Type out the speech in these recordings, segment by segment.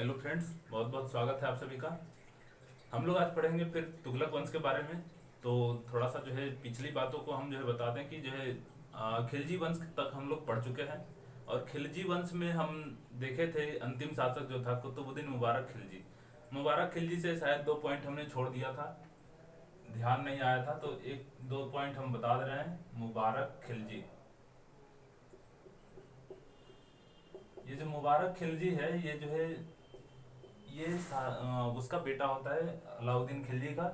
Hello friends, बहुत बहुत स्वागत है आप सभी का। हम लोग आज पढ़ेंगे फिर तुगलक वंश के बारे में। तो थोड़ा सा जो है पिछली बातों को हम जो है बता दें कि जो है खिलजी वंश तक हम लोग पढ़ चुके हैं। और खिलजी वंश में हम देखे थे अंतिम शासक जो था कुतुबुद्दीन मुबारक खिलजी। मुबारक खिलजी से शायद 2 पॉइंट हमने छोड़ दिया था, ध्यान नहीं आया था, तो एक दो पॉइंट हम बता दे रहे हैं। मुबारक खिलजी, ये जो मुबारक खिलजी है ये जो है उसका बेटा होता है अलाउद्दीन खिलजी का।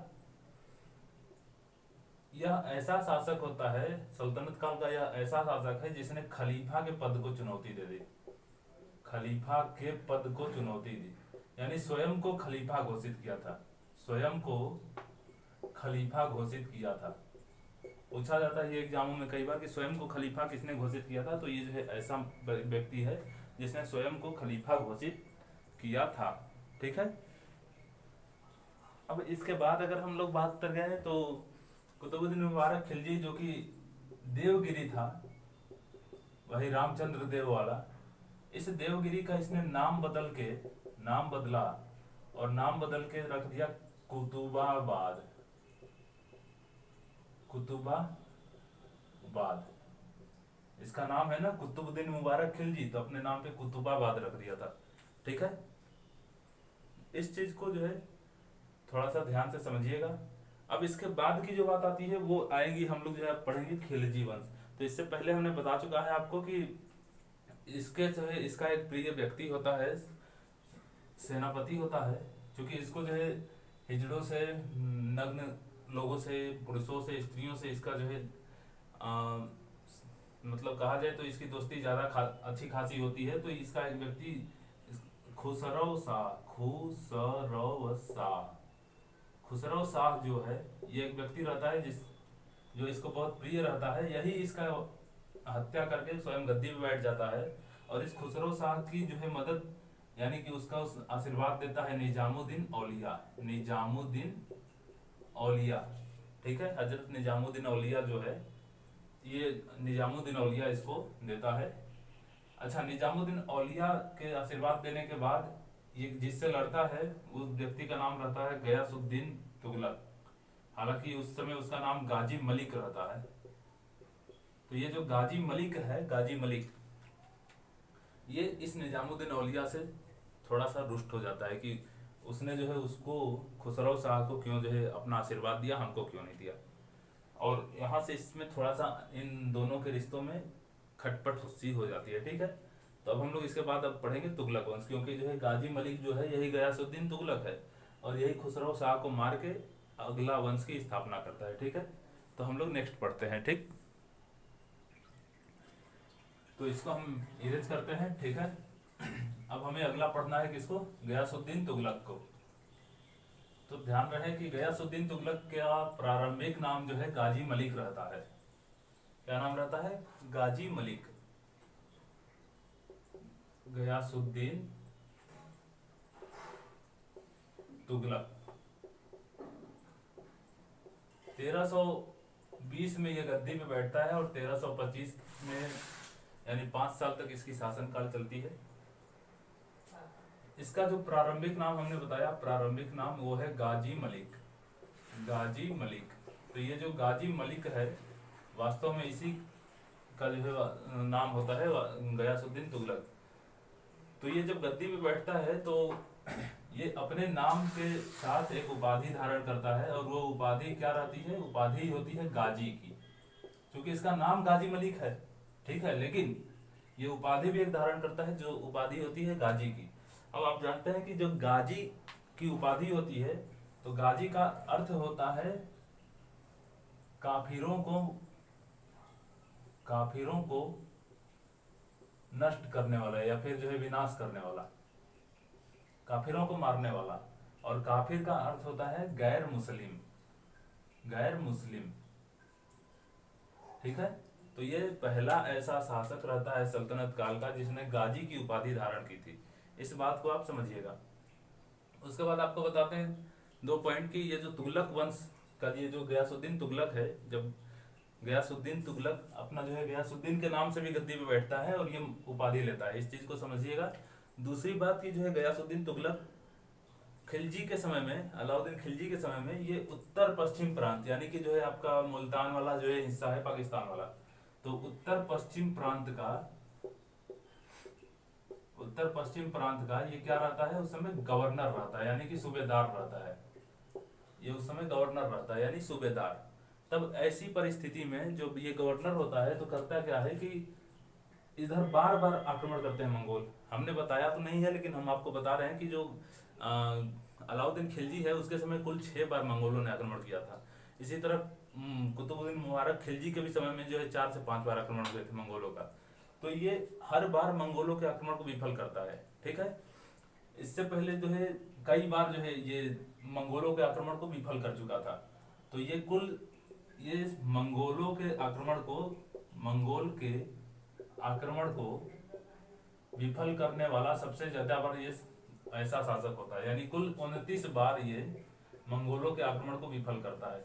यह ऐसा शासक होता है, सल्तनत काल का यह ऐसा शासक है जिसने खलीफा के पद को चुनौती दे दी। खलीफा के पद को चुनौती दी, यानी स्वयं को खलीफा घोषित किया था। स्वयं को खलीफा घोषित किया था। पूछा जाता है ये एग्जामों में कई बार कि स्वयं को खलीफा किसने घोषित किया था, तो ये जो है ऐसा व्यक्ति है जिसने स्वयं को खलीफा घोषित किया था। ठीक है। अब इसके बाद अगर हम लोग बात कर गए तो कुतुबुद्दीन मुबारक खिलजी जो कि देवगिरी था, वही रामचंद्र देव वाला, इस देवगिरी का इसने नाम बदला और नाम बदल के रख दिया कुतुबाबाद। कुतुबाबाद, इसका नाम है ना कुतुबुद्दीन मुबारक खिलजी, तो अपने नाम पे कुतुबाबाद रख दिया था। ठीक है। इस चीज को जो है थोड़ा सा ध्यान से समझिएगा। अब इसके बाद की जो बात आती है वो आएगी, हम लोग जो है पढ़ेंगे खिलजी वंश। तो इससे पहले हमने बता चुका है आपको कि इसके जो है इसका एक प्रिय व्यक्ति होता है, सेनापति होता है, क्योंकि इसको जो है हिजड़ों से, नग्न लोगों से, पुरुषों से, स्त्रियों से इसका जो है मतलब कहा जाए तो इसकी दोस्ती ज्यादा अच्छी खासी होती है। तो इसका एक व्यक्ति खुसरौ शाह जो है, ये एक व्यक्ति रहता है जो इसको बहुत प्रिय रहता है। यही इसका हत्या करके स्वयं गद्दी पे बैठ जाता है। और इस खुसरो शाह की जो है मदद, यानी कि उसका उस आशीर्वाद देता है निजामुद्दीन औलिया। ठीक है। हजरत निजामुद्दीन औलिया जो है, ये निजामुद्दीन औलिया इसको देता है। अच्छा, निजामुद्दीन औलिया के आशीर्वाद देने के बाद ये जिससे लड़ता है उस व्यक्ति का नाम रहता है गयासुद्दीन तुगलक। हालांकि उस समय उसका नाम गाजी मलिक रहता है। तो ये जो गाजी मलिक, ये इस निजामुद्दीन औलिया से थोड़ा सा रुष्ट हो जाता है कि उसने जो है उसको, खुसरो शाह को क्यों जो है अपना आशीर्वाद दिया, हमको क्यों नहीं दिया। और यहाँ से इसमें थोड़ा सा इन दोनों के रिश्तों में खटपट सी हो जाती है। ठीक है। तो अब हम लोग इसके बाद अब पढ़ेंगे तुगलक वंश, क्योंकि जो है गाजी मलिक जो है यही गयासुद्दीन तुगलक है और यही खुसरो शाह को मार के अगला वंश की स्थापना करता है। ठीक है। तो हम लोग नेक्स्ट पढ़ते हैं। ठीक, तो इसको हम इरेज करते हैं। ठीक है। अब हमें अगला पढ़ना है किसको, गयासुद्दीन तुगलक को। तो ध्यान रहे कि गयासुद्दीन तुगलक का प्रारंभिक नाम जो है गाजी मलिक रहता है। क्या नाम रहता है? गाजी मलिक। गयासुद्दीन तुगलक 1320 में यह गद्दी पे बैठता है और 1325 में, यानी 5 साल तक इसकी शासनकाल चलती है। इसका जो प्रारंभिक नाम हमने बताया, प्रारंभिक नाम वो है गाजी मलिक। तो ये जो गाजी मलिक है वास्तव में इसी का जो है नाम होता है गयासुद्दीन तुगलक। तो ये जब गद्दी पे बैठता है तो ये अपने नाम के साथ एक उपाधि धारण करता है, और वो उपाधि क्या रहती है? उपाधि होती है गाजी की, क्योंकि इसका नाम गाजी मलिक है। ठीक है। लेकिन ये उपाधि भी एक धारण करता है, जो उपाधि होती है गाजी की। अब आप जानते हैं कि जो गाजी की उपाधि होती है, तो गाजी का अर्थ होता है काफिरों को नष्ट करने वाला, या फिर जो है विनाश करने वाला, काफिरों को मारने वाला। और काफिर का अर्थ होता है गैर मुस्लिम। ठीक है। तो ये पहला ऐसा शासक रहता है सल्तनत काल का जिसने गाजी की उपाधि धारण की थी। इस बात को आप समझिएगा। उसके बाद आपको बताते हैं 2 पॉइंट की, ये जो तुगलक वंश का ये जो गयासुद्दीन तुगलक है, जब गयासुद्दीन तुगलक अपना जो है गयासुद्दीन के नाम से भी गद्दी पे बैठता है और ये उपाधि लेता है। इस चीज को समझिएगा। दूसरी बात की जो है गयासुद्दीन तुगलक खिलजी के समय में, अलाउद्दीन खिलजी के समय में ये उत्तर पश्चिम प्रांत यानी कि जो है आपका मुल्तान वाला जो है हिस्सा है पाकिस्तान वाला, तो उत्तर पश्चिम प्रांत का ये क्या रहता है उस समय गवर्नर रहता है यानी कि सूबेदार रहता है। ये उस समय गवर्नर रहता है यानी सूबेदार। तब ऐसी परिस्थिति में जो ये गवर्नर होता है तो करता क्या है कि इधर बार बार आक्रमण करते हैं मंगोल। हमने बताया तो नहीं है लेकिन हम आपको बता रहे हैं कि जो अलाउद्दीन खिलजी है उसके समय कुल 6 बार मंगोलों ने आक्रमण किया था। इसी तरह कुतुबुद्दीन मुबारक खिलजी के भी समय में जो है 4 से 5 बार आक्रमण हुए थे मंगोलों का। तो ये हर बार मंगोलों के आक्रमण को विफल करता है, ठीक है। इससे पहले जो है कई बार जो है ये मंगोलों के आक्रमण को विफल कर चुका था। तो ये मंगोल के आक्रमण को विफल करने वाला सबसे ज्यादा बार ये ऐसा शासक होता है, यानी कुल 29 बार ये मंगोलों के आक्रमण को विफल करता है।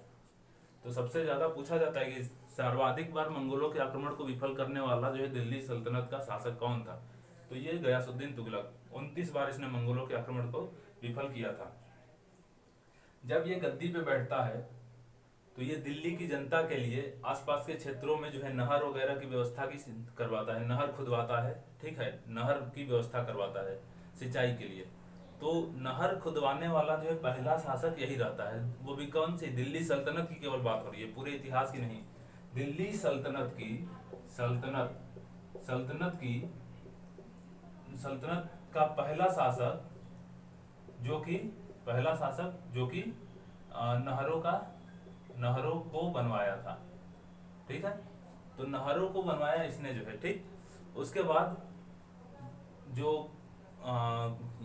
तो सबसे ज्यादा पूछा जाता है कि सर्वाधिक बार मंगोलों के आक्रमण को विफल करने वाला जो है दिल्ली सल्तनत का शासक कौन था, तो ये गयासुद्दीन तुगलक। 29 बार इसने मंगोलों के आक्रमण को विफल किया था। जब ये गद्दी पे बैठता है तो ये दिल्ली की जनता के लिए आसपास के क्षेत्रों में जो है नहर वगैरह की व्यवस्था की करवाता है, नहर खुदवाता है, ठीक है, नहर की व्यवस्था करवाता है सिंचाई के लिए। तो नहर खुदवाने वाला जो है पहला शासक यही रहता है। वो भी कौन सी, दिल्ली सल्तनत की केवल बात हो रही है, पूरे इतिहास की नहीं। दिल्ली सल्तनत का पहला शासक जो कि नहरों को बनवाया था, ठीक है। तो नहरों को बनवाया इसने जो है, ठीक। उसके बाद जो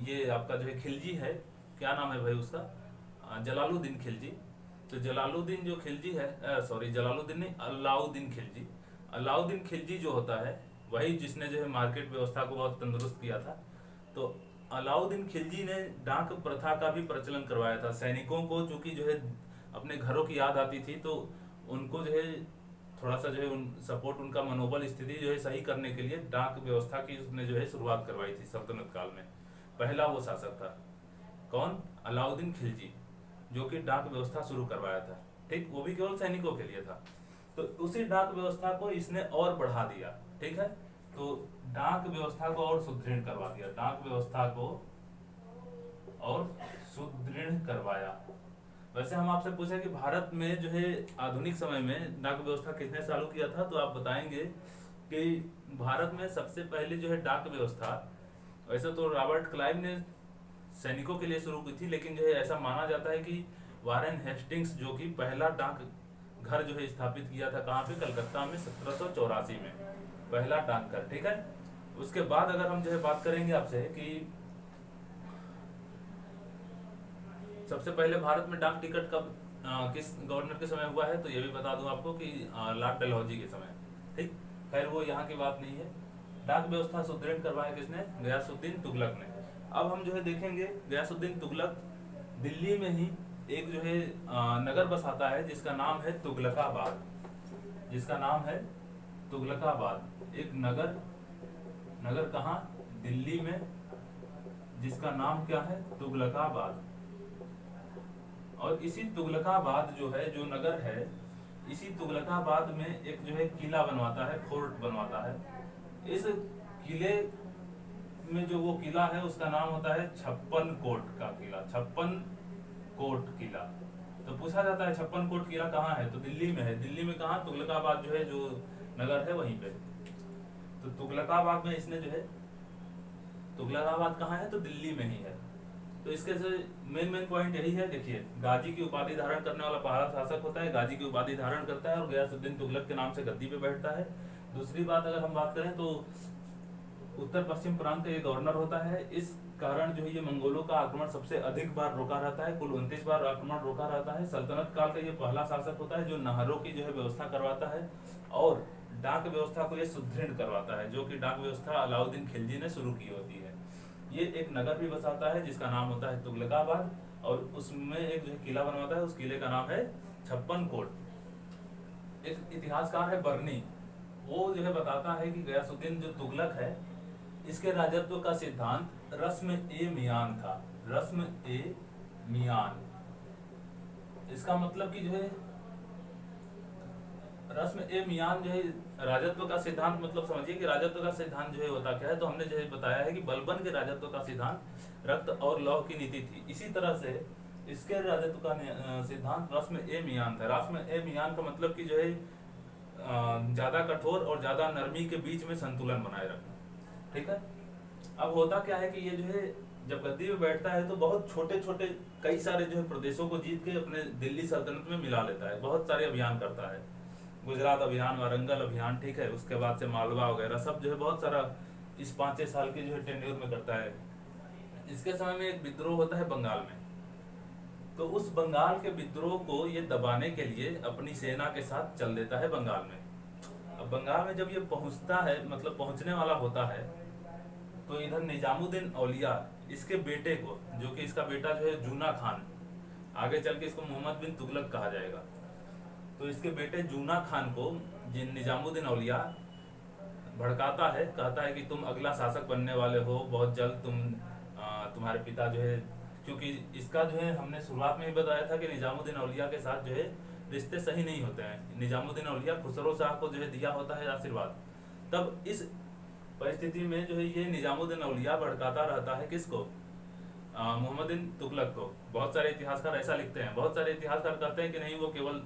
ये आपका जो है खिलजी है, क्या नाम है भाई उसका, जलालुद्दीन खिलजी। तो जलालुद्दीन जो खिलजी है, जलालुद्दीन नहीं, अलाउद्दीन खिलजी जो होता है वही जिसने जो है मार्केट व्यवस्था को बहुत तंदुरुस्त किया था। तो अलाउद्दीन खिलजी ने डाक प्रथा का भी प्रचलन करवाया था। सैनिकों को चूंकि जो है अपने घरों की याद आती थी तो उनको जो है थोड़ा सा जो है सपोर्ट, उनका मनोबल स्थिति जो है सही करने के लिए डाक व्यवस्था की उसने जो है शुरुआत करवाई थी सल्तनत काल में। पहला वो शासक था कौन, अलाउद्दीन खिलजी, जो कि डाक व्यवस्था शुरू करवाया था, ठीक। वो भी केवल सैनिकों के लिए था। तो उसी डाक व्यवस्था को इसने और बढ़ा दिया, ठीक है। तो डाक व्यवस्था को और सुदृढ़ करवा दिया, डाक व्यवस्था को और सुदृढ़ करवाया। वैसे हम आपसे पूछे कि भारत में जो है आधुनिक समय में डाक व्यवस्था किसने चालू किया था, तो आप बताएंगे कि भारत में सबसे पहले जो है डाक व्यवस्था, वैसे तो रॉबर्ट क्लाइव ने सैनिकों के लिए शुरू की थी, लेकिन जो है ऐसा माना जाता है कि वारेन हेस्टिंग्स जो कि पहला डाक घर जो है स्थापित किया था कहाँ पे, कलकत्ता में 1784 में पहला डाकघर, ठीक है। उसके बाद अगर हम जो है बात करेंगे आपसे कि सबसे पहले भारत में डाक टिकट कब किस गवर्नर के समय हुआ है, तो ये भी बता दूं आपको कि लॉर्ड डलहौजी के समय, ठीक। खैर वो यहाँ की बात नहीं है। डाक व्यवस्था सुदृढ़ करवाया किसने, गयासुद्दीन तुगलक ने। अब हम जो है देखेंगे गयासुद्दीन तुगलक दिल्ली में ही एक जो है नगर बसाता है जिसका नाम है तुगलकाबाद, एक नगर कहाँ, दिल्ली में, जिसका नाम क्या है, तुगलकाबाद। और इसी तुगलकाबाद जो है, जो नगर है, इसी तुगलकाबाद में एक जो है किला बनवाता है, फोर्ट बनवाता है। इस किले में जो वो किला है उसका नाम होता है 56 कोट का किला, 56 कोट किला। तो पूछा जाता है 56 कोट किला कहाँ है, तो दिल्ली में है। दिल्ली में कहाँ, तुगलकाबाद जो है जो नगर है वहीं पे। तो तुगलकाबाद में इसने जो है, तुगलकाबाद कहाँ है, तो दिल्ली में ही है। तो इसके से मेन पॉइंट यही है, देखिए गाजी की उपाधि धारण करने वाला पहला शासक होता है, गाजी की उपाधि धारण करता है और गयासुद्दीन तुगलक के नाम से गद्दी पे बैठता है। दूसरी बात अगर हम बात करें तो उत्तर पश्चिम प्रांत का ये गवर्नर होता है। इस कारण जो है ये मंगोलों का आक्रमण सबसे अधिक बार रोका रहता है, कुल 29 बार आक्रमण रोका रहता है। सल्तनत काल का ये पहला शासक होता है जो नहरों की जो है व्यवस्था करवाता है और डाक व्यवस्था को ये सुदृढ़ करवाता है, जो कि डाक व्यवस्था अलाउद्दीन खिलजी ने शुरू की होती है। ये एक नगर भी बसाता है जिसका नाम होता है तुगलकाबाद और उसमें एक जो किला बनवाता है, उस किले का नाम है 56 कोट। एक इतिहासकार है बर्नी, वो जो है बताता है कि गयासुद्दीन जो तुगलक है इसके राजत्व का सिद्धांत रस्म ए मियान था। रस्म ए मियान, इसका मतलब कि जो है रस्म ए मियान जो है राजत्व का सिद्धांत, मतलब समझिए कि राजत्व का सिद्धांत जो है होता क्या है। तो हमने जो है बताया है कि बलबन के राजत्व का सिद्धांत रक्त और लौह की नीति थी। इसी तरह से इसके राजत्व का सिद्धांत रस्म ए मियान था। रस्म ए मियान का मतलब कि जो है ज्यादा कठोर और ज्यादा नरमी के बीच में संतुलन बनाए रखना, ठीक है। अब होता क्या है कि ये जो है जब गद्दी पे बैठता है तो बहुत छोटे छोटे कई सारे जो है प्रदेशों को जीत के अपने दिल्ली सल्तनत में मिला लेता है। बहुत सारे अभियान करता है, गुजरात अभियान, वारंगल अभियान, ठीक है। उसके बाद से मालवा वगैरह सब जो है बहुत सारा इस 5-6 साल के जो है टेन्योर में करता है। इसके समय में एक विद्रोह होता है बंगाल में। तो उस बंगाल के विद्रोह को ये दबाने के लिए अपनी सेना के साथ चल देता है बंगाल में। अब बंगाल में जब ये पहुंचता है, मतलब पहुंचने वाला होता है, तो इधर निजामुद्दीन औलिया इसके बेटे को, जो कि इसका बेटा जो है जूना खान, आगे चल के इसको मोहम्मद बिन तुगलक कहा जाएगा, तो इसके बेटे जूना खान को जिन निजामुद्दीन औलिया भड़काता है, कहता है कि तुम अगला शासक बनने वाले हो, बहुत जल्द तुम्हारे पिता जो है, क्योंकि इसका जो है हमने शुरुआत में ही बताया था कि निजामुद्दीन औलिया के साथ जो है रिश्ते सही नहीं होते हैं। निजामुद्दीन औलिया खुसरो शाह को जो है दिया होता है आशीर्वाद। तब इस परिस्थिति में जो है ये निजामुद्दीन औलिया भड़काता रहता है किसको, मोहम्मद बिन तुगलक को। बहुत सारे इतिहासकार ऐसा लिखते हैं, बहुत सारे इतिहासकार कहते हैं कि नहीं, वो केवल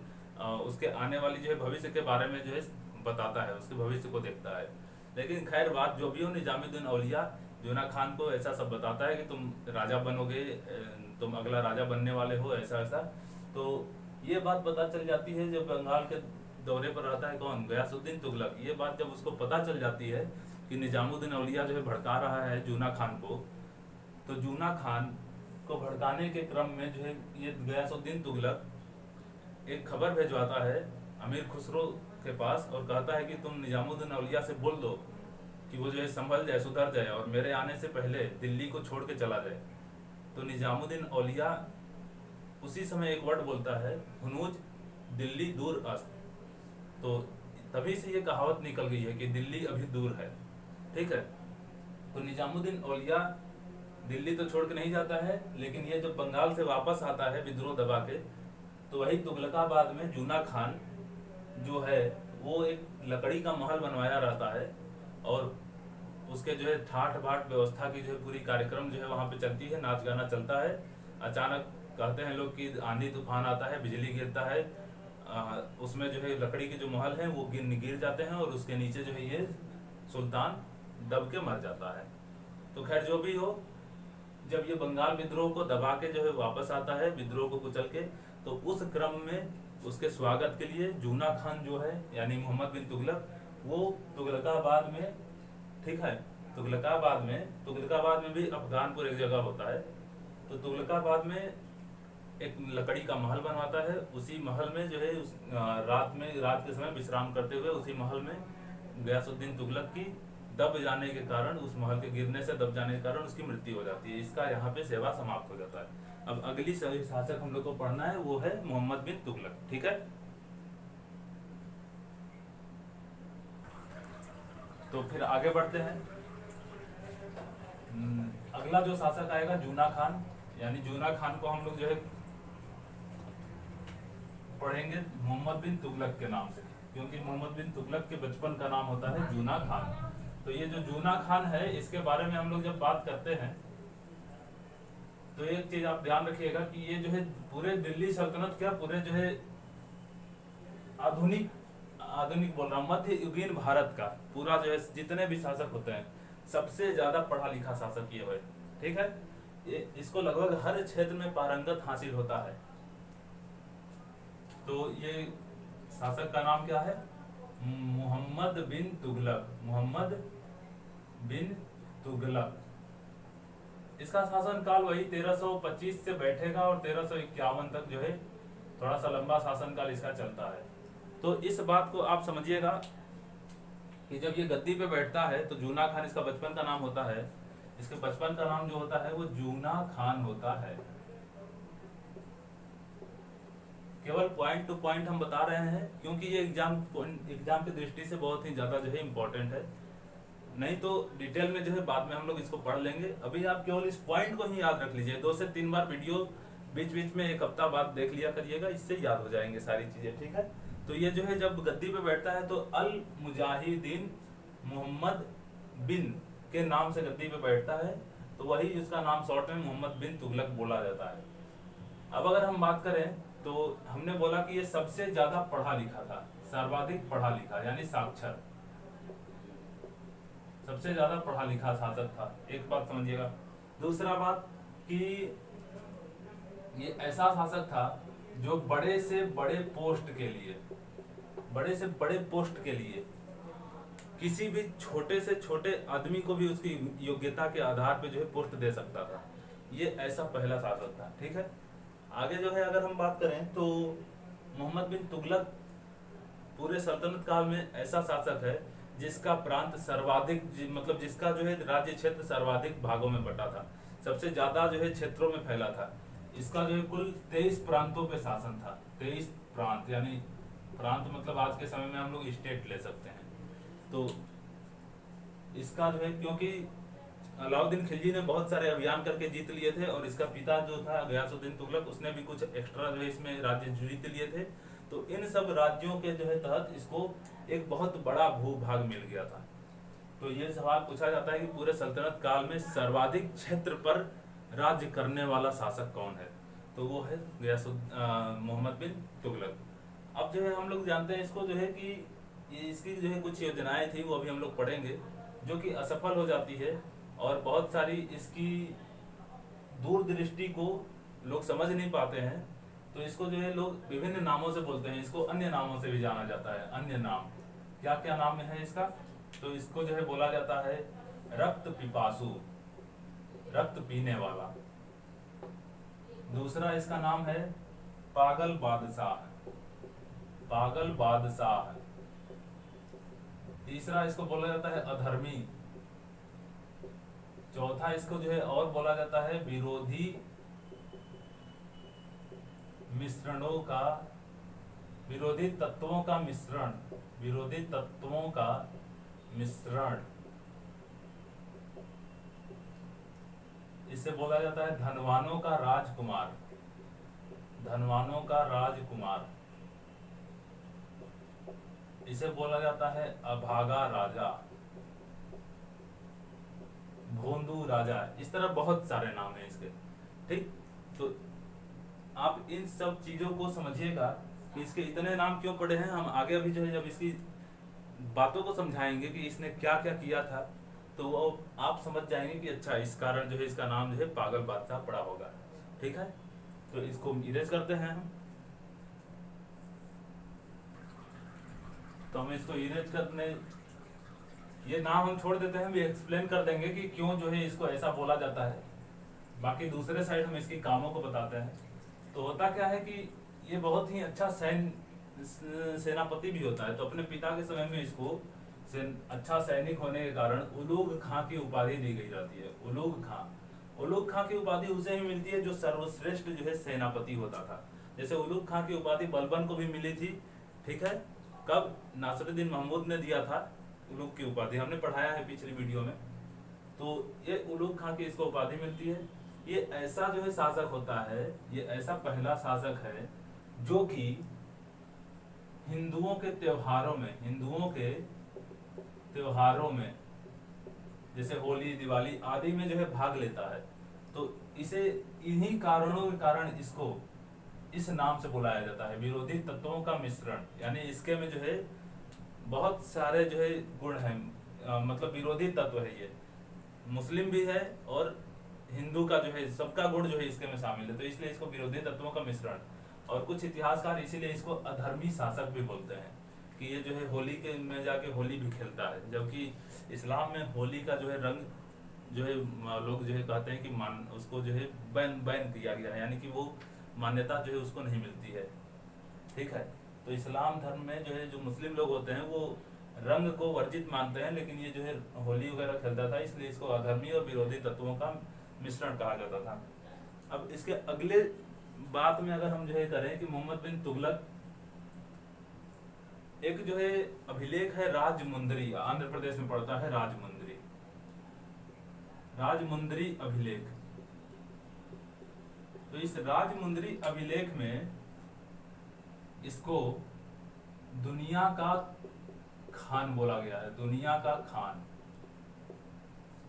उसके आने वाली जो है भविष्य के बारे में जो है बताता है, उसके भविष्य को देखता है। लेकिन खैर बात जो भी हो, निजामुद्दीन औलिया जूना खान को ऐसा सब बताता है कि तुम राजा बनोगे, तुम अगला राजा बनने वाले हो, ऐसा ऐसा। तो ये बात पता चल जाती है जब बंगाल के दौरे पर रहता है कौन, गयासुद्दीन तुगलक। ये बात जब उसको पता चल जाती है कि निजामुद्दीन औलिया जो है भड़का रहा है जूना खान को, तो जूना खान को भड़काने के क्रम में जो है ये गयासुद्दीन तुगलक एक खबर भेजवाता है अमीर खुसरो के पास और कहता है कि तुम निजामुद्दीन औलिया से बोल दो कि वो जो है संभल जाए, सुधर जाए और मेरे आने से पहले दिल्ली को छोड़ के चला जाए। तो निजामुद्दीन औलिया उसी समय एक वर्ड बोलता है, हुनूज दिल्ली दूर अस्त। तो तभी से ये कहावत निकल गई है कि दिल्ली अभी दूर है, ठीक है। तो निजामुद्दीन औलिया दिल्ली तो छोड़ के नहीं जाता है, लेकिन ये जब बंगाल से वापस आता है विद्रोह दबा के, तो वही तुगलकाबाद में जूना खान जो है वो एक लकड़ी का महल बनवाया रहता है और उसके जो है ठाठ बाट व्यवस्था की जो है पूरी कार्यक्रम जो है वहाँ पे चलती है, नाच गाना चलता है। अचानक कहते हैं लोग कि आंधी तूफान आता है, बिजली गिरता है, उसमें जो है लकड़ी के जो महल हैं वो गिर जाते हैं और उसके नीचे जो है ये सुल्तान दब के मर जाता है। तो खैर जो भी हो, जब ये बंगाल विद्रोह को दबा के जो है वापस आता है, विद्रोह को कुचल के, तो उस क्रम में उसके स्वागत के लिए जूना खान जो है यानी मोहम्मद बिन तुगलक, वो तुगलकाबाद में, ठीक है, तुगलकाबाद में भी अफगानपुर एक जगह होता है, तो तुगलकाबाद में एक लकड़ी का महल बनवाता है। उसी महल में जो है रात के समय विश्राम करते हुए उसी महल में गयासुद्दीन तुगलक की दब जाने के कारण, उस महल के गिरने से दब जाने के कारण उसकी मृत्यु हो जाती है। इसका यहाँ पे सेवा समाप्त हो जाता है। अब अगली शासक हम लोग को पढ़ना है वो है मोहम्मद बिन तुगलक, ठीक है। तो फिर आगे बढ़ते हैं। अगला जो शासक आएगा जूना खान, यानी जूना खान को हम लोग जो है पढ़ेंगे मोहम्मद बिन तुगलक के नाम से, क्योंकि मोहम्मद बिन तुगलक के बचपन का नाम होता है जूना खान। तो ये जो जूना खान है, इसके बारे में हम लोग जब बात करते हैं तो एक चीज आप ध्यान रखिएगा कि ये जो है पूरे दिल्ली सल्तनत क्या, पूरे जो है आधुनिक बोल रहा हूँ, मध्य युगीन भारत का पूरा जो है जितने भी शासक होते हैं सबसे ज्यादा पढ़ा लिखा शासक ये है, ठीक है। इसको लगभग हर क्षेत्र में पारंगत हासिल होता है। तो ये शासक का नाम क्या है, मोहम्मद बिन तुगलक। मोहम्मद बिन तुगलक। इसका शासन काल वही 1325 से बैठेगा और 1351 तक जो है थोड़ा सा लंबा शासन काल इसका चलता है। तो इस बात को आप समझिएगा कि जब ये गद्दी पे बैठता है तो जूना खान इसका बचपन का नाम होता है। इसके बचपन का नाम जो होता है वो जूना खान होता है। केवल पॉइंट टू पॉइंट हम बता रहे हैं क्योंकि ये एग्जाम की दृष्टि से बहुत ही ज्यादा जो है इम्पोर्टेंट है। नहीं तो डिटेल में जो है बाद में हम लोग इसको पढ़ लेंगे। अभी आप केवल इस पॉइंट को ही याद रख लीजिए, 2 से 3 बार वीडियो बीच बीच में 1 हफ्ता बाद देख लिया करिएगा, इससे याद हो जाएंगे सारी चीजें, ठीक है। तो ये जो है जब गद्दी पे बैठता है तो अल मुजाहिदीन मोहम्मद बिन के नाम से गद्दी पे बैठता है, तो वही उसका नाम शॉर्ट में मोहम्मद बिन तुगलक बोला जाता है। अब अगर हम बात करें तो हमने बोला कि ये सबसे ज्यादा पढ़ा लिखा था, सर्वाधिक पढ़ा लिखा यानी साक्षर, सबसे ज्यादा पढ़ा लिखा शासक था, एक बात समझिएगा। दूसरा बात कि ये ऐसा शासक था जो बड़े से बड़े पोस्ट के लिए, बड़े से बड़े पोस्ट के लिए किसी भी छोटे से छोटे आदमी को भी उसकी योग्यता के आधार पे जो है पोस्ट दे सकता था। ये ऐसा पहला शासक था, ठीक है। आगे जो है अगर हम बात करें तो मोहम्मद बिन तुगलक पूरे सल्तनत काल में ऐसा शासक है जिसका प्रांत सर्वाधिक मतलब जिसका जो है राज्य क्षेत्र सर्वाधिक भागों में बटा था, सबसे ज्यादा जो है क्षेत्रों में फैला था। इसका जो है कुल 23 प्रांतों पे शासन था, 23 प्रांत, यानी प्रांत मतलब आज के समय में हम लोग स्टेट ले सकते हैं। तो इसका जो है क्योंकि अलाउद्दीन खिलजी ने बहुत सारे अभियान करके जीत लिए थे और इसका पिता जो था गयासुद्दीन तुगलक उसने भी कुछ एक्स्ट्रा जो है इसमें राज्य जीत लिए थे, तो इन सब राज्यों के जो है तहत इसको एक बहुत बड़ा भूभाग मिल गया था। तो ये सवाल पूछा जाता है कि पूरे सल्तनत काल में सर्वाधिक क्षेत्र पर राज्य करने वाला शासक कौन है, तो वो है मोहम्मद बिन तुगलक। अब जो है हम लोग जानते हैं इसको जो है कि इसकी जो है कुछ योजनाएं थी वो अभी हम लोग पढ़ेंगे जो कि असफल हो जाती है, और बहुत सारी इसकी दूरदृष्टि को लोग समझ नहीं पाते हैं, तो इसको जो है लोग विभिन्न नामों से बोलते हैं। इसको अन्य नामों से भी जाना जाता है, अन्य नाम क्या क्या नाम है इसका, तो इसको जो है बोला जाता है रक्त पिपासु, रक्त पीने वाला। दूसरा इसका नाम है पागल बादशाह, पागल बादशाह। तीसरा इसको बोला जाता है अधर्मी। चौथा इसको जो है और बोला जाता है विरोधी मिश्रणों का, विरोधी तत्वों का मिश्रण, विरोधी तत्वों का मिश्रण। इसे बोला जाता है धनवानों का राजकुमार, धनवानों का राजकुमार। इसे बोला जाता है अभागा राजा, भोंदू राजा। इस तरह बहुत सारे नाम हैं इसके, ठीक। तो आप इन सब चीजों को समझिएगा कि इसके इतने नाम क्यों पड़े हैं। हम आगे अभी जो है जब इसकी बातों को समझाएंगे कि इसने क्या क्या किया था, तो वो आप समझ जाएंगे कि अच्छा इस कारण जो है इसका नाम जो है पागल बादशाह पड़ा होगा, ठीक है। तो इसको इरेज करते हैं हम, तो हम इसको इरेज करने, ये नाम हम छोड़ देते हैं, भी एक्सप्लेन कर देंगे कि क्यों जो है इसको ऐसा बोला जाता है। बाकी दूसरे साइड हम इसकी कामों को बताते हैं। तो होता क्या है कि ये बहुत ही अच्छा सेनापति भी होता है, तो अपने पिता के समय में इसको अच्छा सैनिक होने के कारण उलूग खां की उपाधि दी गई जाती है। उलूग खां, उलूग खां की उपाधि उसे ही मिलती है जो सर्वश्रेष्ठ जो है सेनापति होता था। जैसे उलूग खां की उपाधि बलबन को भी मिली थी, ठीक है। कब? नासिरुद्दीन महमूद ने दिया था उलूग की उपाधि, हमने पढ़ाया है पिछली वीडियो में। तो ये उलूग खां की इसको उपाधि मिलती है। ये ऐसा जो है शासक होता है, ये ऐसा पहला शासक है जो कि हिंदुओं के त्योहारों में, हिंदुओं के त्योहारों में जैसे होली, दिवाली आदि में जो है भाग लेता है। तो इसे इन्हीं कारणों के कारण इसको इस नाम से बुलाया जाता है, विरोधी तत्वों का मिश्रण। यानी इसके में जो है बहुत सारे जो है गुण हैं, मतलब विरोधी तत्व है, ये मुस्लिम भी है और हिंदू का जो है सबका गुण जो है इसके में शामिल है, तो इसलिए इसको विरोधी तत्वों का मिश्रण। और कुछ इतिहासकार इसीलिए इसको अधर्मी शासक भी बोलते हैं कि ये जो है होली के में जाके होली भी खेलता है, जबकि इस्लाम में होली का जो है रंग जो है लोग जो है कहते हैं कि उसको जो है बैन किया गया है, यानी कि वो मान्यता जो है उसको नहीं मिलती है, ठीक है। तो इस्लाम धर्म में जो है जो मुस्लिम लोग होते हैं वो रंग को वर्जित मानते हैं, लेकिन ये जो है होली वगैरह खेलता था, इसलिए इसको अधर्मी और विरोधी तत्वों का मिश्रण कहा जाता था। अब इसके अगले बात में अगर हम जो है करें कि मोहम्मद बिन तुगलक, एक जो है अभिलेख है राजमुंदरी, आंध्र प्रदेश में पड़ता है राजमुंदरी। राजमुंद्री अभिलेख। तो इस राजमुंद्री अभिलेख में इसको दुनिया का खान बोला गया है, दुनिया का खान,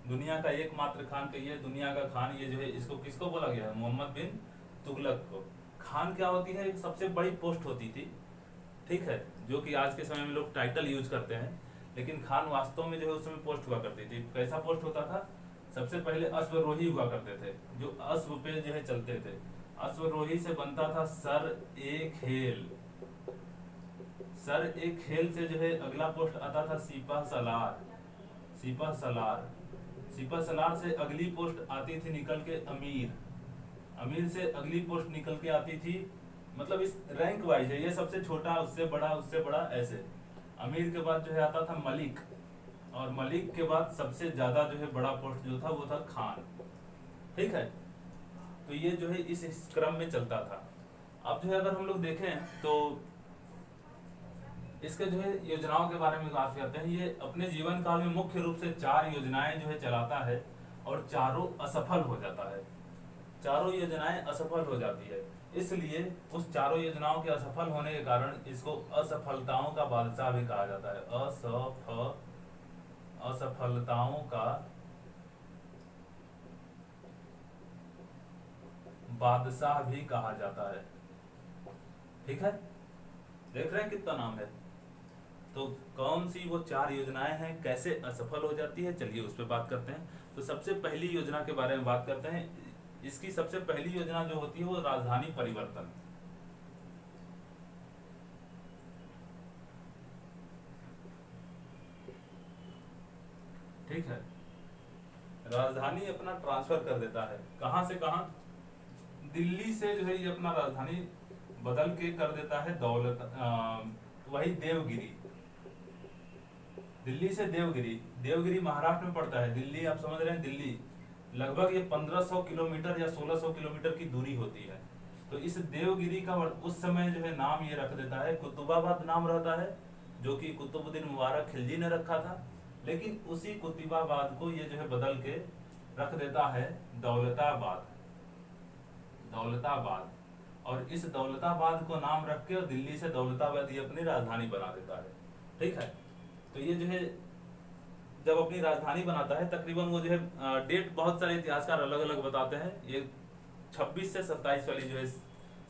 दुनिया का एकमात्र खान कहिए, दुनिया का खान। ये जो है इसको किसको बोला गया है? मोहम्मद बिन तुगलक को। खान क्या होती है? एक सबसे बड़ी पोस्ट होती थी, ठीक है, जो कि आज के समय में लोग टाइटल यूज करते हैं, लेकिन खान वास्तव में जो है उस समय पोस्ट हुआ करती थी। कैसा पोस्ट होता था? सबसे पहले अश्वरोही हुआ करते थे, जो अश्व पे जो है चलते थे। अश्वरोही से बनता था सर ए खेल, सर ए खेल से जो है अगला पोस्ट आता था सिपह सलार, सिपह सलार, सिपह सलार से अगली पोस्ट आती थी निकल के अमीर, अमीर से अगली पोस्ट निकल के आती थी, मतलब इस रैंक वाइज है, ये सबसे छोटा, उससे बड़ा, उससे बड़ा, ऐसे। अमीर के बाद जो है आता था मलिक, और मलिक के बाद सबसे ज्यादा जो है बड़ा पोस्ट जो था वो था खान, ठीक है। तो ये जो है इस क्रम में चलता था। अब जो है अगर हम लोग देखें तो इसके जो है योजनाओं के बारे में बात करते हैं। ये अपने जीवन काल में मुख्य रूप से 4 योजनाएं जो है चलाता है, और चारों असफल हो जाता है, चारों योजनाएं असफल हो जाती है। इसलिए उस चारों योजनाओं के असफल होने के कारण इसको असफलताओं का बादशाह भी कहा जाता है। असफलताओं का बादशाह भी कहा जाता है, ठीक है। देख रहे हैं कितना नाम है। तो कौन सी वो 4 योजनाएं हैं, कैसे असफल हो जाती है, चलिए उस पर बात करते हैं। तो सबसे पहली योजना के बारे में बात करते हैं। इसकी सबसे पहली योजना जो होती है वो राजधानी परिवर्तन, ठीक है। राजधानी अपना ट्रांसफर कर देता है, कहां से कहां? दिल्ली से जो है ये अपना राजधानी बदल के कर देता है वही देवगिरी, दिल्ली से देवगिरी। देवगिरी महाराष्ट्र में पड़ता है, दिल्ली आप समझ रहे हैं, दिल्ली लगभग ये 1500 किलोमीटर या 1600 किलोमीटर की दूरी होती है। तो इस देवगिरी का उस समय जो है नाम ये रख देता है, कुतुबाबाद नाम रहता है, जो कि कुतुबुद्दीन मुबारक खिलजी ने रखा था। लेकिन उसी कुतुबाबाद को ये जो है बदल के रख देता है दौलताबाद, दौलताबाद। और इस दौलताबाद को नाम रख के और दिल्ली से दौलताबाद ये अपनी राजधानी बना देता है, ठीक है। तो ये जो है जब अपनी राजधानी बनाता है, तकरीबन वो जो है डेट बहुत सारे इतिहासकार अलग अलग बताते हैं, ये 26 से 27 वाली जो है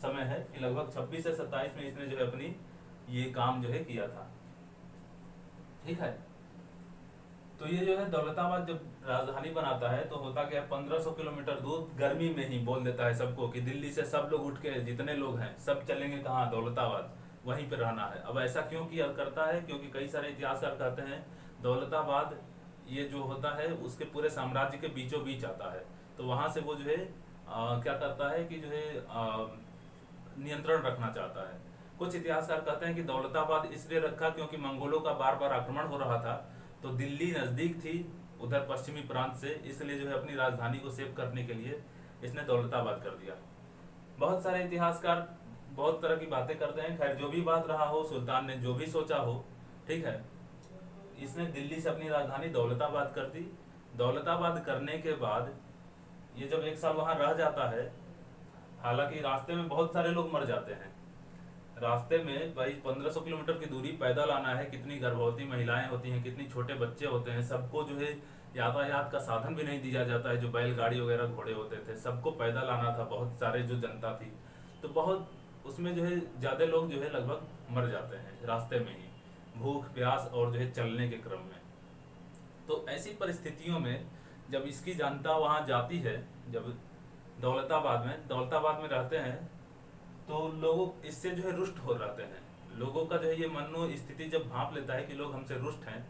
समय है कि लगभग 26 से 27 में इसने जो है अपनी ये काम जो है किया था, ठीक है। तो ये जो है दौलताबाद जब राजधानी बनाता है तो होता क्या है, 1500 किलोमीटर दूर गर्मी में ही बोल देता है सबको कि दिल्ली से सब लोग उठ के, जितने लोग हैं सब चलेंगे कहाँ? दौलताबाद, वहीं पे रहना है। अब ऐसा क्यों किया करता है? क्योंकि कई सारे इतिहासकार कहते हैं दौलताबाद ये जो होता है उसके पूरे साम्राज्य के बीचों बीच आता है, तो वहां से वो जो है क्या करता है कि जो है नियंत्रण रखना चाहता है। कुछ इतिहासकार कहते हैं कि दौलताबाद इसलिए रखा क्योंकि मंगोलों का बार बार आक्रमण हो रहा था, तो दिल्ली नजदीक थी उधर पश्चिमी प्रांत से, इसलिए जो है अपनी राजधानी को सेव करने के लिए इसने दौलताबाद कर दिया। बहुत सारे इतिहासकार बहुत तरह की बातें करते हैं, खैर जो भी बात रहा हो, सुल्तान ने जो भी सोचा हो, ठीक है, इसने दिल्ली से अपनी राजधानी दौलताबाद कर दी। दौलताबाद करने के बाद ये जब 1 साल वहां रह जाता है, हालांकि रास्ते में बहुत सारे लोग मर जाते हैं, रास्ते में भाई 1500 किलोमीटर की दूरी पैदल आना है, कितनी गर्भवती महिलाएं होती हैं, कितनी छोटे बच्चे होते हैं, सबको जो है यातायात का साधन भी नहीं दिया जाता है, जो बैलगाड़ी वगैरह घोड़े होते थे, सबको पैदल आना था, बहुत सारे जो जनता थी, तो बहुत उसमें जो है ज्यादा लोग जो है लगभग मर जाते हैं रास्ते में ही, भूख प्यास और जो है चलने के क्रम में। तो ऐसी परिस्थितियों में जब इसकी जनता वहां जाती है, जब दौलताबाद में रहते हैं, तो लोग इससे जो है रुष्ट हो जाते हैं। लोगों का जो है ये मनो स्थिति जब भांप लेता है कि लोग हमसे रुष्ट हैं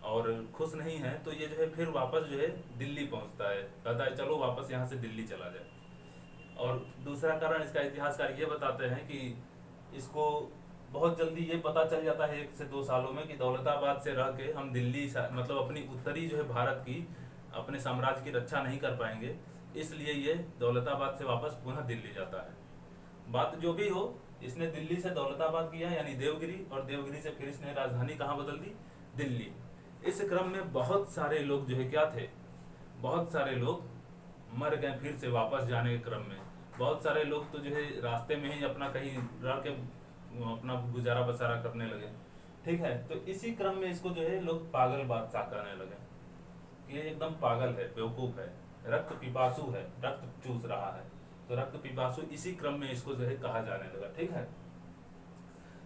और खुश नहीं हैं, तो ये जो है फिर वापस जो है दिल्ली पहुंचता है, कहता है चलो वापस यहाँ से दिल्ली चला जाए। और दूसरा कारण इसका इतिहासकार ये बताते हैं कि इसको बहुत जल्दी ये पता चल जाता है 1 से 2 सालों में कि दौलताबाद से रह के हम दिल्ली मतलब अपनी उत्तरी जो है भारत की, अपने साम्राज्य की रक्षा नहीं कर पाएंगे, इसलिए ये दौलताबाद से वापस पुनः दिल्ली जाता है। बात जो भी हो, इसने दिल्ली से दौलताबाद किया यानी देवगिरी, और देवगिरी से फिर इसने राजधानी कहाँ बदल दी? दिल्ली। इस क्रम में बहुत सारे लोग जो है क्या थे, बहुत सारे लोग मर गए फिर से वापस जाने के क्रम में। बहुत सारे लोग तो जो है रास्ते में ही अपना कहीं रह के अपना गुजारा बसारा करने लगे। ठीक है, तो इसी क्रम में इसको जो है लोग पागल बादशाह कहने लगे कि ये एकदम पागल है, बेवकूफ है, रक्त पिपासु है, रक्त चूस रहा है। तो रक्त पिपासु इसी क्रम में इसको जो है कहा जाने लगा। ठीक है,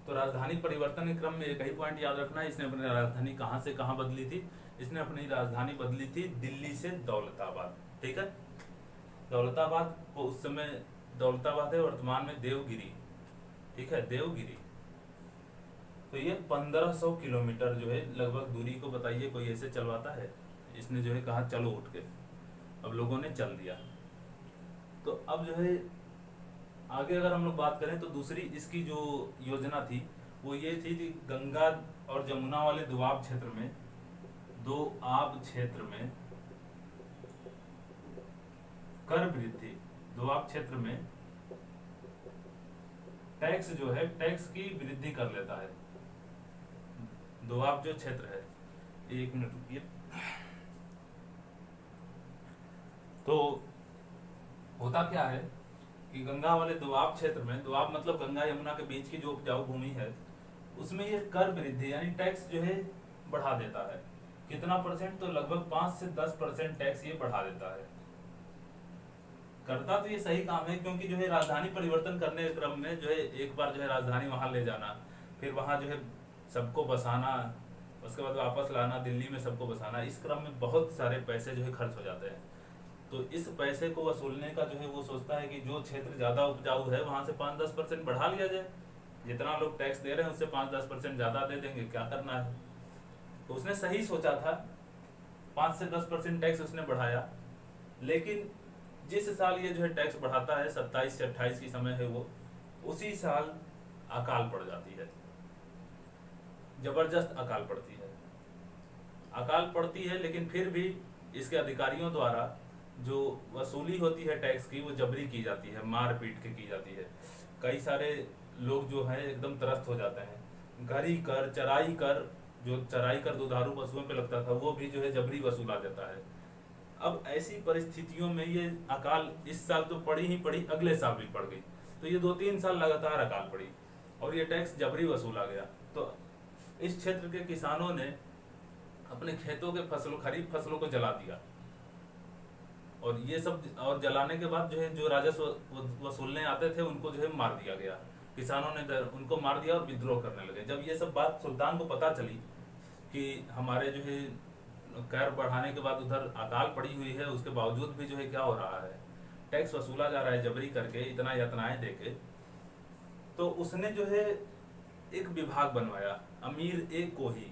तो राजधानी परिवर्तन के क्रम में एक ही पॉइंट याद रखना है, इसने अपनी राजधानी कहाँ से कहाँ बदली थी। इसने अपनी राजधानी बदली थी दिल्ली से दौलताबाद। ठीक है, दौलताबाद को उस समय दौलताबाद है, वर्तमान में देवगिरी। ठीक है, देवगिरी। तो ये 1500 किलोमीटर जो है लगभग दूरी को बताइए कोई ऐसे चलवाता है। इसने जो है कहा चलो उठ के, अब लोगों ने चल दिया। तो अब जो है आगे अगर हम लोग बात करें तो दूसरी इसकी जो योजना थी वो ये थी कि गंगा और जमुना वाले दोआब क्षेत्र में, दोआब क्षेत्र में कर वृद्धि, दोआब क्षेत्र में टैक्स जो है टैक्स की वृद्धि कर लेता है। दोआब जो क्षेत्र है, एक मिनट रुकिए। तो होता क्या है कि गंगा वाले दोआब क्षेत्र में, दोआब मतलब गंगा यमुना के बीच की जो उपजाऊ भूमि है, उसमें ये कर वृद्धि यानी टैक्स जो है बढ़ा देता है। कितना परसेंट? तो लगभग 5 से 10% टैक्स ये बढ़ा देता है। करता तो ये सही काम है, क्योंकि जो है राजधानी परिवर्तन करने के क्रम में जो है एक बार जो है राजधानी वहां ले जाना, फिर वहां जो है सबको बसाना, उसके बाद वापस लाना, दिल्ली में सबको बसाना, इस क्रम में बहुत सारे पैसे जो है खर्च हो जाते हैं। तो इस पैसे को वसूलने का जो है वो सोचता है कि जो क्षेत्र ज्यादा उपजाऊ है वहां से 5-10% बढ़ा लिया जाए। जितना लोग टैक्स दे रहे हैं उससे 5-10% ज्यादा दे देंगे, क्या करना है। तो उसने सही सोचा था, 5 से 10% टैक्स उसने बढ़ाया। लेकिन जिस साल ये जो है टैक्स बढ़ाता है, 27 से 28 की समय है वो, उसी साल अकाल पड़ जाती है, जबरदस्त अकाल पड़ती है। अकाल पड़ती है लेकिन फिर भी इसके अधिकारियों द्वारा जो वसूली होती है टैक्स की वो जबरी की जाती है, मार पीट के की जाती है। कई सारे लोग जो है एकदम त्रस्त हो जाते हैं। घरी कर, चराई कर, जो चराई कर दुधारू पशुओं पे लगता था वो भी जो है जबरी वसूला जाता है। अब ऐसी परिस्थितियों में ये अकाल इस साल तो पड़ी ही पड़ी, अगले साल भी पड़ गई। तो ये 2-3 साल लगातार अकाल पड़ी और ये टैक्स जबरी वसूला गया। तो इस क्षेत्र के किसानों ने अपने खेतों के फसलों, खरीफ फसलों को जला दिया। और ये सब, और जलाने के बाद जो है जो राजस्व वसूलने आते थे उनको जो है मार दिया गया। किसानों ने उनको मार दिया और विद्रोह करने लगे। जब ये सब बात सुल्तान को पता चली कि हमारे जो है कर बढ़ाने के बाद उधर अकाल पड़ी हुई है, उसके बावजूद भी जो है क्या हो रहा है, टैक्स वसूला जा रहा है जबरी करके, इतना यातनाएं देके, तो उसने जो है एक विभाग बनवाया, अमीर ए कोही,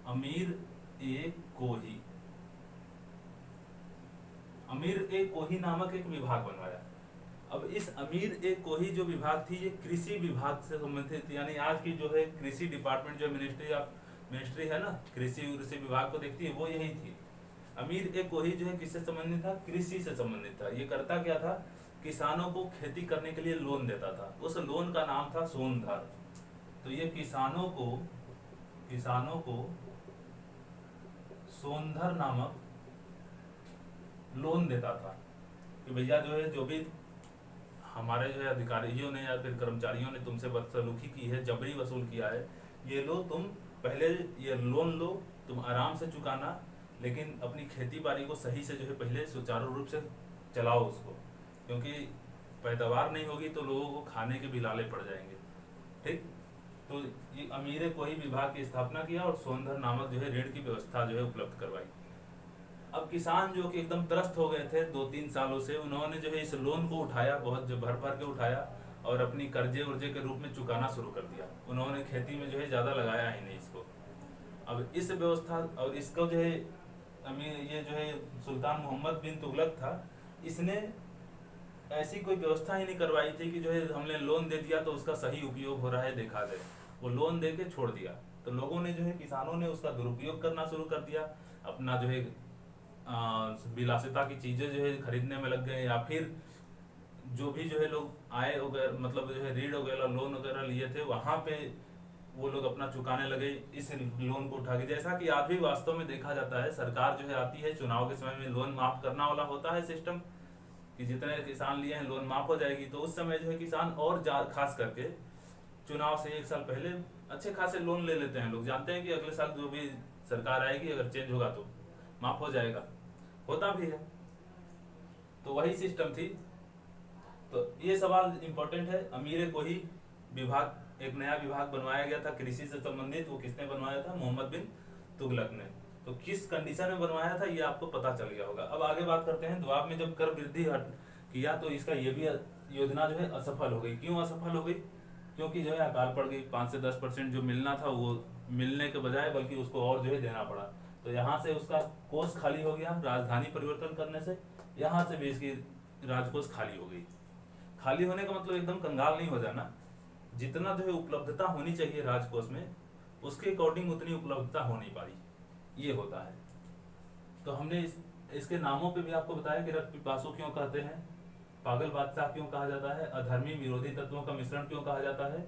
अमीर ए कोही, अमीर ए कोही नामक एक विभाग बनवाया। अब इस अमीर ए कोही जो विभाग थी ये कृषि विभाग से संबंधित, यानी आज की जो है कृषि डिपार्टमेंट जो मिनिस्ट्री है ना, कृषि विभाग को देखती है, वो यही थी। अमीर ए कोही जो है किससे संबंधित था? कृषि से संबंधित था। ये करता क्या था? किसानों को खेती करने के लिए लोन देता था। उस लोन का नाम था सोनधर। तो ये किसानों को सोनधर नामक लोन देता था कि भैया जो है, जो भी हमारे जो है अधिकारियों ने या फिर कर्मचारियों ने तुमसे बदसलूकी की है, जबरी वसूल किया है, ये लो, तुम पहले ये लोन लो, तुम आराम से चुकाना, लेकिन अपनी खेती बाड़ी को सही से जो है पहले सुचारू रूप से चलाओ उसको, क्योंकि पैदावार नहीं होगी तो लोगों को खाने के भी लाले पड़ जाएंगे। ठीक, तो ये अमीर कोई विभाग की स्थापना किया और सोनधर नामक जो है ऋण की व्यवस्था जो है उपलब्ध करवाई। अब किसान जो कि एकदम त्रस्त हो गए थे 2-3 सालों से, उन्होंने जो है इस लोन को उठाया, बहुत जो भर भर के उठाया और अपनी कर्जे उर्जे के रूप में चुकाना शुरू कर दिया। उन्होंने खेती में जो है ज़्यादा लगाया ही नहीं इसको। अब इस व्यवस्था और इसको जो है ये जो है सुल्तान मोहम्मद बिन तुगलक था, इसने ऐसी कोई व्यवस्था ही नहीं करवाई थी कि जो है हमने लोन दे दिया तो उसका सही उपयोग हो रहा है देखा दे। वो लोन दे के छोड़ दिया, तो लोगों ने जो है, किसानों ने उसका दुरुपयोग करना शुरू कर दिया। अपना जो है विलासिता की चीजें जो है खरीदने में लग गए, या फिर जो भी जो है लोग आए वगैरह, मतलब जो है ऋण वगैरह लोन वगैरह लिए थे वहां पे वो लोग अपना चुकाने लगे इस लोन को उठा के। जैसा कि आज भी वास्तव में देखा जाता है, सरकार जो है आती है चुनाव के समय में लोन माफ करना वाला होता है सिस्टम, कि जितने किसान लिए हैं लोन माफ हो जाएगी। तो उस समय जो है किसान और खास करके चुनाव से 1 साल पहले अच्छे खासे लोन ले लेते हैं। लोग जानते हैं कि अगले साल जो भी सरकार आएगी, अगर चेंज होगा तो माफ हो जाएगा, होता भी है। तो वही सिस्टम थी। तो ये सवाल इंपॉर्टेंट है। अमीर को ही विभाग, एक नया विभाग बनवाया गया था कृषि से संबंधित। वो किसने बनवाया था? मोहम्मद बिन तुगलक ने। तो किस कंडीशन में बनवाया था ये आपको पता चल गया होगा। अब आगे बात करते हैं, द्वाब में जब कर वृद्धि किया तो इसका ये भी योजना जो है असफल हो गई। क्यों असफल हो गई? क्योंकि जो है अकाल पड़ गई। 5 से 10% जो मिलना था वो मिलने के बजाय बल्कि उसको और जो है देना पड़ा। तो यहाँ से उसका कोष खाली हो गया राजधानी परिवर्तन करने से। यहाँ से भी इसकी राजकोष खाली हो गई। खाली होने का मतलब एकदम कंगाल नहीं हो जाना। जितना जो है उपलब्धता होनी चाहिए राजकोष में, उसके अकॉर्डिंग उतनी उपलब्धता हो नहीं पाई, ये होता है। तो हमने इसके नामों पे भी आपको बताया कि रक्त पिपासु क्यों कहते हैं, पागल बादशाह क्यों कहा जाता है, अधर्मी विरोधी तत्वों का मिश्रण क्यों कहा जाता है,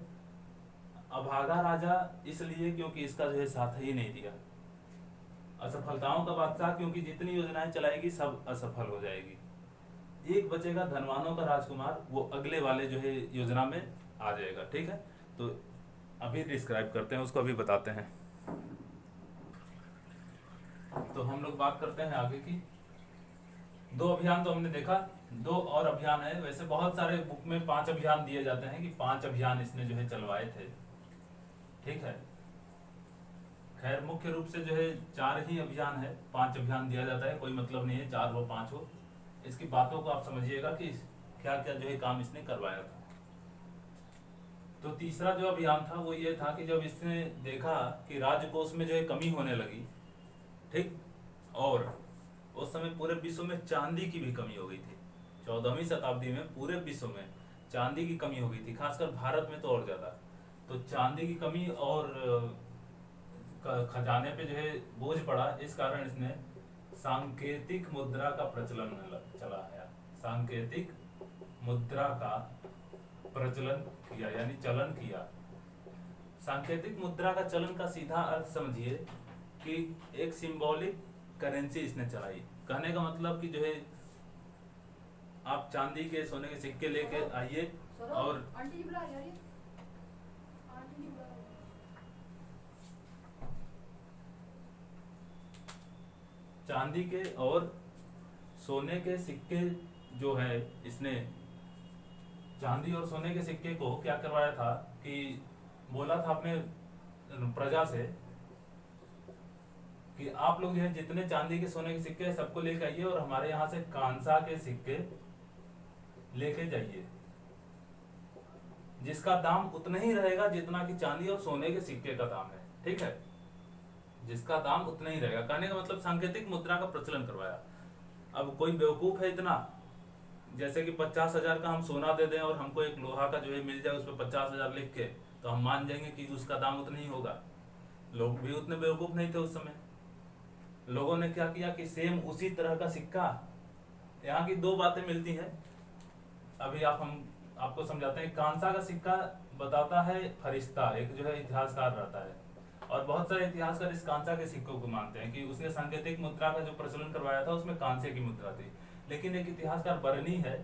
अभागा राजा इसलिए क्योंकि इसका जो है साथ ही नहीं दिया, असफलताओं का बादशाह क्योंकि जितनी योजनाएं चलाएगी सब असफल हो जाएगी, एक बचेगा धनवानों का राजकुमार, वो अगले वाले जो है योजना में आ जाएगा। ठीक है, तो अभी डिस्क्राइब करते हैं उसको, अभी बताते हैं। तो हम लोग बात करते हैं आगे की। 2 अभियान तो हमने देखा, 2 और अभियान है। वैसे बहुत सारे बुक में 5 अभियान दिए जाते हैं कि 5 अभियान इसने जो है चलवाए थे। ठीक है, खैर मुख्य रूप से जो है 4 ही अभियान है, 5 अभियान दिया जाता है, कोई मतलब नहीं है 4 हो 5 हो। इसकी बातों को आप समझिएगा कि क्या क्या जो है काम इसने करवाया था। तो तीसरा जो अभियान था वो ये था कि जब इसने देखा कि राजकोष में जो है कमी होने लगी, ठीक, और उस समय पूरे विश्व में चांदी की भी कमी हो गई थी। 14वीं शताब्दी में पूरे विश्व में चांदी की कमी हो गई थी, खासकर भारत में तो और ज्यादा। तो चांदी की कमी और खजाने पे जो है बोझ पड़ा, इस कारण इसने सांकेतिक मुद्रा का प्रचलन चलाया। सांकेतिक मुद्रा का प्रचलन किया, यानी चलन किया। सांकेतिक मुद्रा का चलन का सीधा अर्थ समझिए कि एक सिंबॉलिक करेंसी इसने चलाई। कहने का मतलब कि जो है आप चांदी के सोने के सिक्के लेके आइए और आंटी जी बुला रही है, आंटी जी बुला रही है। चांदी के और सोने के सिक्के जो है इसने चांदी और सोने के सिक्के को क्या करवाया था कि बोला था अपने प्रजा से कि आप लोग जो है जितने चांदी के सोने के सिक्के सबको लेके आइए और हमारे यहाँ से कांसा के सिक्के लेके जाइए, जिसका दाम उतना ही रहेगा जितना कि चांदी और सोने के सिक्के का दाम है। ठीक है, जिसका दाम उतना ही रहेगा। कहने का मतलब सांकेतिक मुद्रा का प्रचलन करवाया। अब कोई बेवकूफ है इतना, जैसे कि 50,000 का हम सोना दे दें और हमको एक लोहा का जो है मिल जाए उस पर 50,000 लिख के, तो हम मान जाएंगे कि उसका दाम उतना ही होगा। लोग भी उतने बेवकूफ नहीं थे उस समय। लोगों ने क्या किया कि सेम उसी तरह का सिक्का, यहाँ की 2 बातें मिलती हैं, अभी हम आपको समझाते हैं। कांसा का सिक्का बताता है फरिश्ता, एक जो है इतिहासकार रहता है, और बहुत सारे इतिहासकार इस कांसा के सिक्कों को मानते हैं कि उसने सांकेतिक मुद्रा का जो प्रचलन करवाया था उसमें कांसे की मुद्रा थी। लेकिन एक इतिहासकार बर्नी है,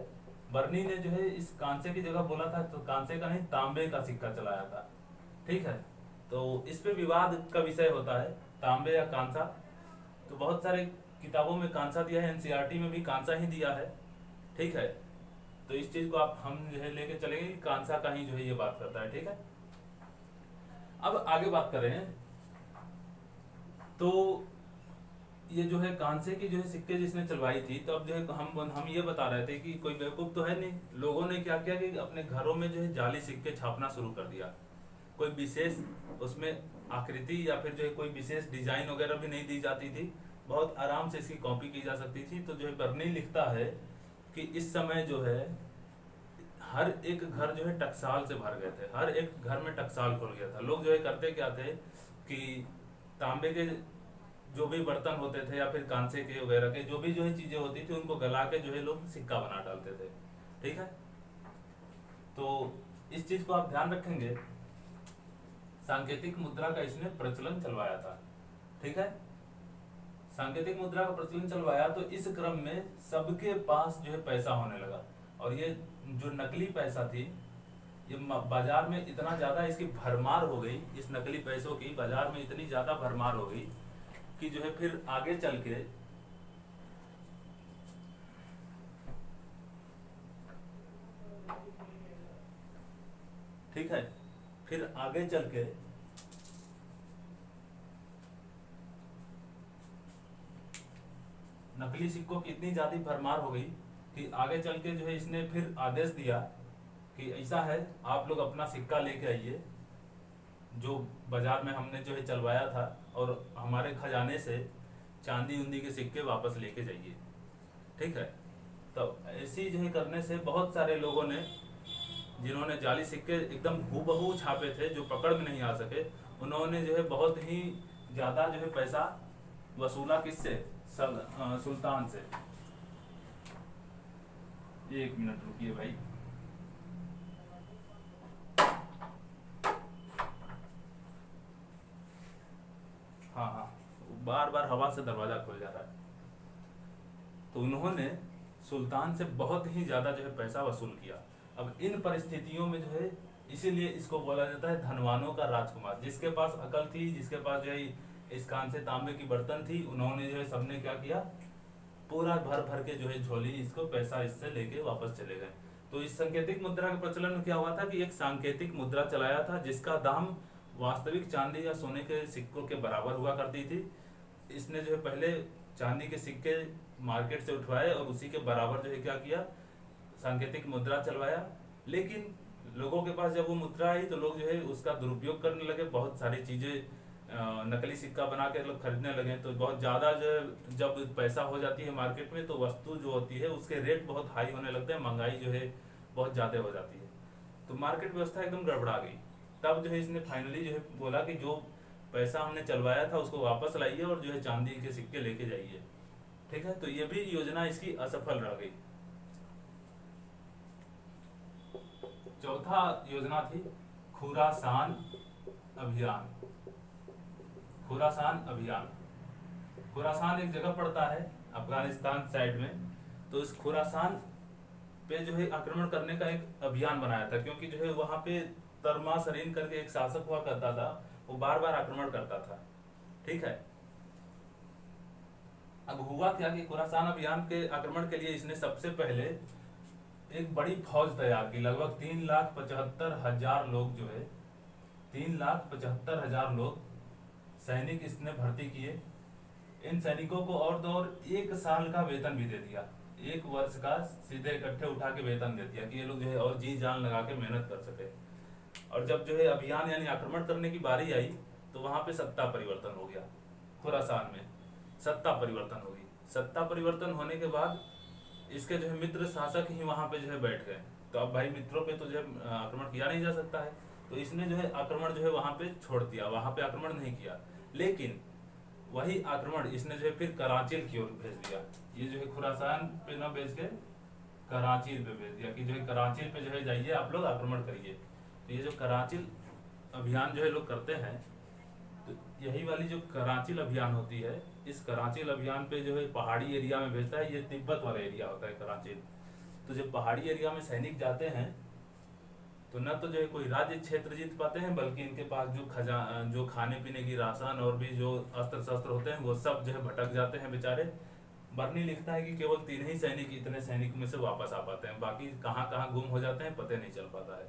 बर्नी ने जो है इस कांसे की जगह बोला था तो कांसे का नहीं तांबे का सिक्का चलाया था। ठीक है, तो इस पे विवाद का विषय होता है तांबे या कांसा। तो बहुत सारे किताबों में कांसा दिया है, एनसीईआरटी में भी कांसा ही दिया है। ठीक है, तो इस चीज को आप हम जो है लेके चलेंगे कि कांसा का ही जो है ये बात करता है। ठीक है, अब आगे बात करें तो ये जो है कांसे की जो है सिक्के जिसने चलवाई थी, तो अब जो है हम ये बता रहे थे कि कोई बेवकूफ तो है नहीं। लोगों ने क्या किया कि अपने घरों में जो है जाली सिक्के छापना शुरू कर दिया। कोई विशेष उसमें आकृति या फिर जो है कोई विशेष डिजाइन वगैरह भी नहीं दी जाती थी, बहुत आराम से इसकी कॉपी की जा सकती थी। तो जो है बर्नी लिखता है कि इस समय जो है हर एक घर जो है टकसाल से भर गए थे, हर एक घर में टकसाल खुल गया था। लोग जो है करते क्या थे कि तांबे के जो भी बर्तन होते थे या फिर कांसे के वगैरह के जो भी जो है चीजें होती थी उनको गला के जो है लोग सिक्का बना डालते थे। ठीक है, तो इस चीज को आप ध्यान रखेंगे। सांकेतिक मुद्रा का इसने प्रचलन चलवाया था। ठीक है, सांकेतिक मुद्रा का प्रचलन चलवाया तो इस क्रम में सबके पास जो है पैसा होने लगा, और ये जो नकली पैसा थी ये बाजार में इतना ज्यादा इसकी भरमार हो गई, इस नकली पैसों की बाजार में इतनी ज्यादा भरमार हो गई कि जो है फिर आगे चल के ठीक है, फिर आगे चल के नकली सिक्कों की इतनी ज्यादा भरमार हो गई कि आगे चल के जो है इसने फिर आदेश दिया कि ऐसा है, आप लोग अपना सिक्का लेके आइए जो बाजार में हमने जो है चलवाया था, और हमारे खजाने से चांदी उंदी के सिक्के वापस लेके जाइए। ठीक है, तो ऐसी जो है करने से बहुत सारे लोगों ने, जिन्होंने जाली सिक्के एकदम हूबहू छापे थे जो पकड़ में नहीं आ सके, उन्होंने जो है बहुत ही ज्यादा जो है पैसा वसूला किससे, सुल्तान से। एक मिनट रुकिए भाई। हाँ हाँ, बार बार हवा से दरवाजा खुल जा रहा है। तो उन्होंने सुल्तान से बहुत ही ज्यादा जो है पैसा वसूल किया। अब इन परिस्थितियों में जो है, इसीलिए इसको बोला जाता है धनवानों का राजकुमार। जिसके पास अकल थी, जिसके पास जो है इस कांसे तांबे की बर्तन थी, उन्होंने जो है सबने क्या किया, पूरा भर भर के जो है झोली इसको पैसा इससे लेके वापस चले गए। तो इस सांकेतिक मुद्रा के प्रचलन में क्या हुआ था कि एक सांकेतिक मुद्रा चलाया था जिसका दाम वास्तविक चांदी या सोने के सिक्कों के बराबर हुआ करती थी। इसने जो है पहले चांदी के सिक्के मार्केट से उठवाए और उसी के बराबर जो है क्या किया, सांकेतिक मुद्रा चलवाया। लेकिन लोगों के पास जब वो मुद्रा आई तो लोग जो है उसका दुरुपयोग करने लगे, बहुत सारी चीजें नकली सिक्का बना के लोग खरीदने लगे। तो बहुत ज्यादा जो है जब पैसा हो जाती है मार्केट में तो वस्तु जो होती है उसके रेट बहुत हाई होने लगते हैं, महंगाई जो है बहुत ज्यादा हो जाती है, तो मार्केट व्यवस्था एकदम गड़बड़ा गई। तब जो है इसने फाइनली जो है बोला कि जो पैसा हमने चलवाया था उसको वापस लाइए और जो है चांदी के सिक्के लेके जाइए। ठीक है, तो ये भी योजना इसकी असफल रह गई। चौथा योजना थी खुरासान अभियान। खुरासान अभियान, खुरासान एक जगह पड़ता है अफगानिस्तान साइड में। तो इस खुरासान पे जो है आक्रमण करने का एक अभियान बनाया था, क्योंकि जो है वहां पे तरमासरीन करके एक शासक हुआ करता था, वो बार बार आक्रमण करता था। ठीक है, अब हुआ क्या कि खुरासान अभियान के आक्रमण के लिए इसने सबसे पहले एक बड़ी फौज तैयार की। लगभग 3,75,000 लोग जो है 3,75,000 लोग सैनिक इसने भर्ती किए। इन सैनिकों को और तो और 1 साल का वेतन भी दे दिया, 1 वर्ष का सीधे इकट्ठे उठा के वेतन दे दिया कि ये लोग जो है और जी जान लगा के मेहनत कर सके। और जब जो है अभियान यानी आक्रमण करने की बारी आई तो वहां पे सत्ता परिवर्तन हो गया। खुरासान में सत्ता परिवर्तन होगी। सत्ता परिवर्तन होने के बाद इसके जो है मित्र शासक ही वहां पे जो है बैठ गए। तो अब भाई मित्रों पे तो जो है आक्रमण किया नहीं जा सकता है, तो इसने जो है आक्रमण जो है वहां पे छोड़ दिया, वहां पे आक्रमण नहीं किया। लेकिन वही आक्रमण इसने जो है फिर कराची की ओर भेज दिया। ये जो है खुरासान पे न भेज के कराची पे भेज दिया कि जो है कराची पे जो है जाइए आप लोग आक्रमण करिए। तो ये जो कराची अभियान जो है लोग करते हैं, तो यही वाली जो कराची अभियान होती है, इस कराची अभियान पे जो है पहाड़ी एरिया में भेजता है। ये तिब्बत वाला एरिया होता है कराची। तो जब पहाड़ी एरिया में सैनिक जाते हैं तो न तो जो है कोई राज्य क्षेत्र जीत पाते हैं, बल्कि इनके पास जो खाने पीने की राशन और भी जो अस्त्र शस्त्र होते हैं वो सब जो है भटक जाते हैं बेचारे। बर्नी लिखता है कि केवल 3 ही सैनिक इतने सैनिक में से वापस आ पाते हैं, बाकी कहाँ कहाँ गुम हो जाते हैं पता नहीं चल पाता है।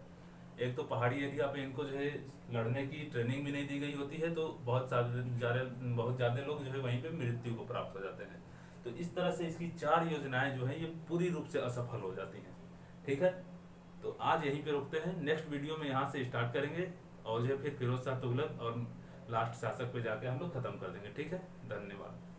एक तो पहाड़ी एरिया पे इनको जो है लड़ने की ट्रेनिंग भी नहीं दी गई होती है, तो बहुत ज्यादा लोग जो है वहीं पे मृत्यु को प्राप्त हो जाते हैं। तो इस तरह से इसकी 4 योजनाएं जो है ये पूरी रूप से असफल हो जाती हैं। ठीक है, तो आज यहीं पे रुकते हैं। नेक्स्ट वीडियो में यहाँ से स्टार्ट करेंगे और जो है फिर फिरोज शाह तुगलक और लास्ट शासक पे जाके हम लोग खत्म कर देंगे। ठीक है, धन्यवाद।